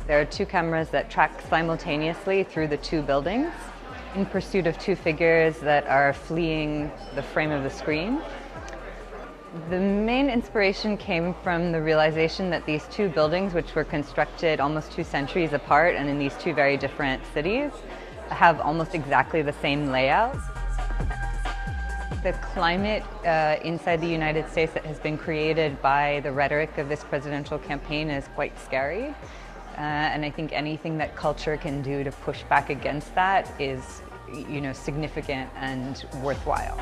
There are two cameras that track simultaneously through the two buildings in pursuit of two figures that are fleeing the frame of the screen. The main inspiration came from the realization that these two buildings, which were constructed almost 2 centuries apart and in these two very different cities, have almost exactly the same layout. The climate inside the United States that has been created by the rhetoric of this presidential campaign is quite scary. And I think anything that culture can do to push back against that is, significant and worthwhile.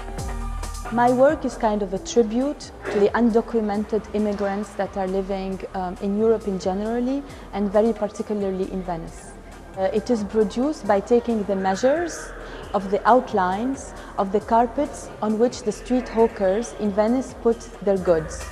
My work is kind of a tribute to the undocumented immigrants that are living in Europe in generally, and very particularly in Venice. It is produced by taking the measures of the outlines of the carpets on which the street hawkers in Venice put their goods.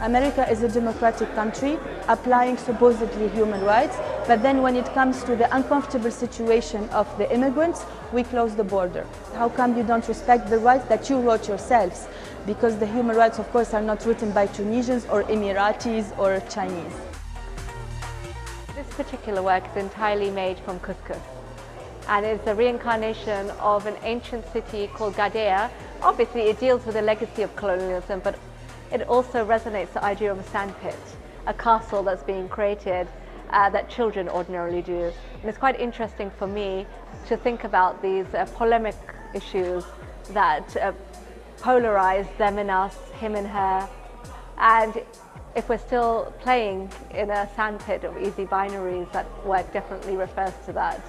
America is a democratic country applying supposedly human rights, but then when it comes to the uncomfortable situation of the immigrants, we close the border. How come you don't respect the rights that you wrote yourselves? Because the human rights, of course, are not written by Tunisians or Emiratis or Chinese. This particular work is entirely made from couscous, and it's a reincarnation of an ancient city called Gadea. Obviously, it deals with the legacy of colonialism, but it also resonates the idea of a sandpit, a castle that's being created that children ordinarily do. And it's quite interesting for me to think about these polemic issues that polarize them and us, him and her. And if we're still playing in a sandpit of easy binaries, that work definitely refers to that.